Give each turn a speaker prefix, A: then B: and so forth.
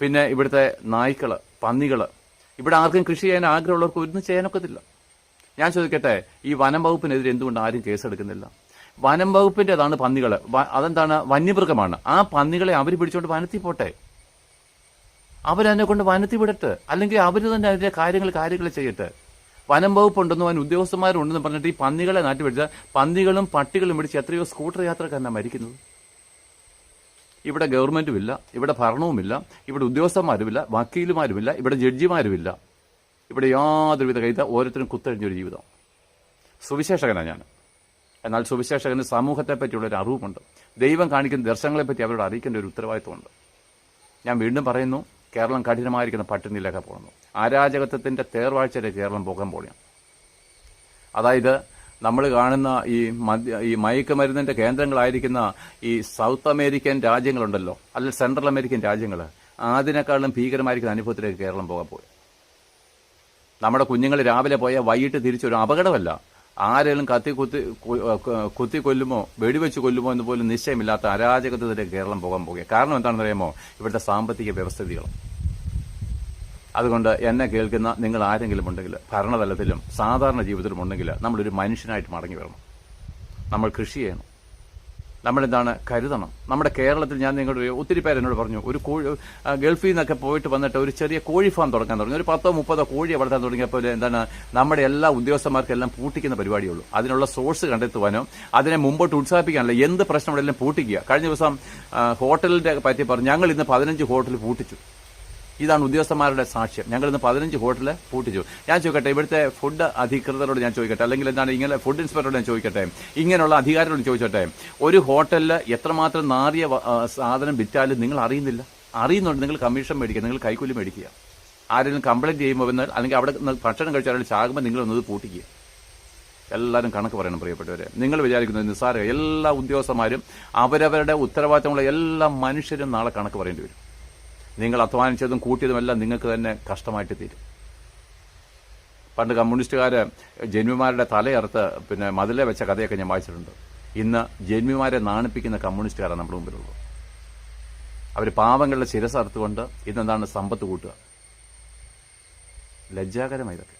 A: പിന്നെ ഇവിടുത്തെ നായ്ക്കള്, പന്നികള്. ഇവിടെ ആർക്കും കൃഷി ചെയ്യാൻ ആഗ്രഹമുള്ളവർക്ക് ഒന്നും ചെയ്യാനൊക്കത്തില്ല. ഞാൻ ചോദിക്കട്ടെ, ഈ വനം വകുപ്പിനെതിരെ എന്തുകൊണ്ട് ആരും കേസെടുക്കുന്നില്ല? വനം വകുപ്പിന്റേതാണ് പന്നികള്. അതെന്താണ്? വന്യമൃഗമാണ്. ആ പന്നികളെ അവർ പിടിച്ചോണ്ട് വനത്തിൽ പോട്ടെ, അവരതിനെ കൊണ്ട് വനത്തിൽ വിടട്ടെ, അല്ലെങ്കിൽ അവർ തന്നെ അതിന്റെ കാര്യങ്ങൾ ചെയ്യട്ടെ. വനം വകുപ്പുണ്ടെന്നും അതിന് ഉദ്യോഗസ്ഥന്മാരുണ്ടെന്നും പറഞ്ഞിട്ട് ഈ പന്നികളെ നാട്ടി പിടിച്ച പന്നികളും പട്ടികളും പിടിച്ച് എത്രയോ സ്കൂട്ടർ യാത്രക്കാരനാണ് മരിക്കുന്നത്. ഇവിടെ ഗവൺമെന്റുമില്ല, ഇവിടെ ഭരണവുമില്ല, ഇവിടെ ഉദ്യോഗസ്ഥന്മാരുമില്ല, വക്കീലുമാരുമില്ല, ഇവിടെ ജഡ്ജിമാരുമില്ല. ഇവിടെ യാതൊരുവിധ കൈത, ഓരോരുത്തരും കുത്തഴിഞ്ഞൊരു ജീവിതം. സുവിശേഷകനാണ് ഞാൻ. എന്നാൽ സുവിശേഷകന് സമൂഹത്തെ പറ്റിയുള്ളൊരു അറിവുമുണ്ട്. ദൈവം കാണിക്കുന്ന ദർശനങ്ങളെപ്പറ്റി അവരോട് അറിയിക്കേണ്ട ഒരു ഉത്തരവാദിത്വമുണ്ട്. ഞാൻ വീണ്ടും പറയുന്നു, കേരളം കഠിനമായിരിക്കുന്ന പട്ടിണിയിലേക്ക് പോകുന്നു. അരാജകത്വത്തിന്റെ തേർവാഴ്ചയിലേക്ക് കേരളം പോകാൻ പോവുകയാണ്. അതായത് നമ്മൾ കാണുന്ന ഈ മയക്കുമരുന്നിന്റെ കേന്ദ്രങ്ങളായിരിക്കുന്ന ഈ സൗത്ത് അമേരിക്കൻ രാജ്യങ്ങളുണ്ടല്ലോ, അല്ലെങ്കിൽ സെൻട്രൽ അമേരിക്കൻ രാജ്യങ്ങൾ, അതിനേക്കാളും ഭീകരമായിരിക്കുന്ന അനുഭവത്തിലേക്ക് കേരളം പോകാൻ പോയി. നമ്മുടെ കുഞ്ഞുങ്ങൾ രാവിലെ പോയാൽ വൈകിട്ട് തിരിച്ചൊരു അപകടമല്ല. ആരെങ്കിലും കുത്തി കൊല്ലുമോ വെടിവെച്ച് കൊല്ലുമോ എന്ന് പോലും നിശ്ചയമില്ലാത്ത അരാജകത്വത്തിലേക്ക് കേരളം പോകാൻ പോകുക. കാരണം എന്താണെന്ന് അറിയാമോ? ഇവിടുത്തെ സാമ്പത്തിക വ്യവസ്ഥിതികൾ. അതുകൊണ്ട് എന്നെ കേൾക്കുന്ന നിങ്ങൾ ആരെങ്കിലും ഉണ്ടെങ്കിൽ, ഭരണതലത്തിലും സാധാരണ ജീവിതത്തിലും ഉണ്ടെങ്കിൽ, നമ്മളൊരു മനുഷ്യനായിട്ട് മടങ്ങി വരണം. നമ്മൾ കൃഷി ചെയ്യണം. നമ്മളെന്താണ് കരുതണം. നമ്മുടെ കേരളത്തിൽ ഞാൻ നിങ്ങളുടെ ഒത്തിരി പേര് എന്നോട് പറഞ്ഞു, ഒരു ഗൾഫിൽ നിന്നൊക്കെ പോയിട്ട് വന്നിട്ട് ഒരു ചെറിയ കോഴി ഫാം തുടങ്ങാൻ തുടങ്ങി. ഒരു 10-30 കോഴിയെ വളർത്താൻ തുടങ്ങിയപ്പോൾ എന്താണ്, നമ്മുടെ എല്ലാ ഉദ്യോഗസ്ഥന്മാർക്കെല്ലാം പൂട്ടിക്കുന്ന പരിപാടിയുള്ളൂ. അതിനുള്ള സോഴ്സ് കണ്ടെത്തുവാനോ അതിനെ മുമ്പോട്ട് ഉത്സാഹിപ്പിക്കാനല്ല. എന്ത് പ്രശ്നമുണ്ടെങ്കിലും പൂട്ടിക്കുക. കഴിഞ്ഞ ദിവസം ഹോട്ടലിന്റെ പറ്റി പറഞ്ഞു, ഞങ്ങൾ ഇന്ന് 15 ഹോട്ടൽ പൂട്ടിച്ചു. ഇതാണ് ഉദ്യോഗസ്ഥന്മാരുടെ സാക്ഷ്യം. ഞങ്ങൾ ഇന്ന് 15 ഹോട്ടൽ പൂട്ടിച്ചു. ഞാൻ ചോദിക്കട്ടെ, ഇവിടുത്തെ ഫുഡ് അധികൃതരോട് ഞാൻ ചോദിക്കട്ടെ, അല്ലെങ്കിൽ എന്താണ് ഇങ്ങനെ ഫുഡ് ഇൻസ്പെക്ടറോട് ഞാൻ ചോദിക്കട്ടെ, ഇങ്ങനെയുള്ള അധികാരികളോട് ചോദിച്ചോട്ടെ, ഒരു ഹോട്ടലിൽ എത്രമാത്രം നാറിയ സാധനം വിറ്റാലും നിങ്ങൾ അറിയുന്നില്ല. അറിയുന്നുണ്ട്, നിങ്ങൾ കമ്മീഷൻ മേടിക്കുക, നിങ്ങൾ കൈക്കൂലി മേടിക്കുക. ആരെങ്കിലും കംപ്ലൈന്റ് ചെയ്യുമ്പോൾ അല്ലെങ്കിൽ അവിടെ ഭക്ഷണം കഴിച്ചാൽ ചാകുമ്പോൾ നിങ്ങളൊന്നത് പൂട്ടിക്കുക. എല്ലാവരും കണക്ക് പറയണം പ്രിയപ്പെട്ടവരെ. നിങ്ങൾ വിചാരിക്കുന്നത് നിസ്സാര. എല്ലാ ഉദ്യോഗസ്ഥന്മാരും അവരവരുടെ ഉത്തരവാദിത്തമുള്ള എല്ലാ മനുഷ്യരും നാളെ കണക്ക് പറയേണ്ടി വരും. നിങ്ങൾ അധ്വാനിച്ചതും കൂട്ടിയതുമെല്ലാം നിങ്ങൾക്ക് തന്നെ കഷ്ടമായിട്ട് തീരും. പണ്ട് കമ്മ്യൂണിസ്റ്റുകാര് ജന്മിമാരുടെ തലയറുത്ത് മതിലെ വെച്ച കഥയൊക്കെ ഞാൻ വായിച്ചിട്ടുണ്ട്. ഇന്ന് ജന്മിമാരെ നാണിപ്പിക്കുന്ന കമ്മ്യൂണിസ്റ്റുകാരാണ് നമ്മുടെ മുമ്പിലുള്ളത്. അവർ പാവങ്ങളുടെ ശിരസ് അറുത്തുകൊണ്ട് ഇന്നെന്താണ് സമ്പത്ത് കൂട്ടുക. ലജ്ജാകരമായി ഇതൊക്കെ.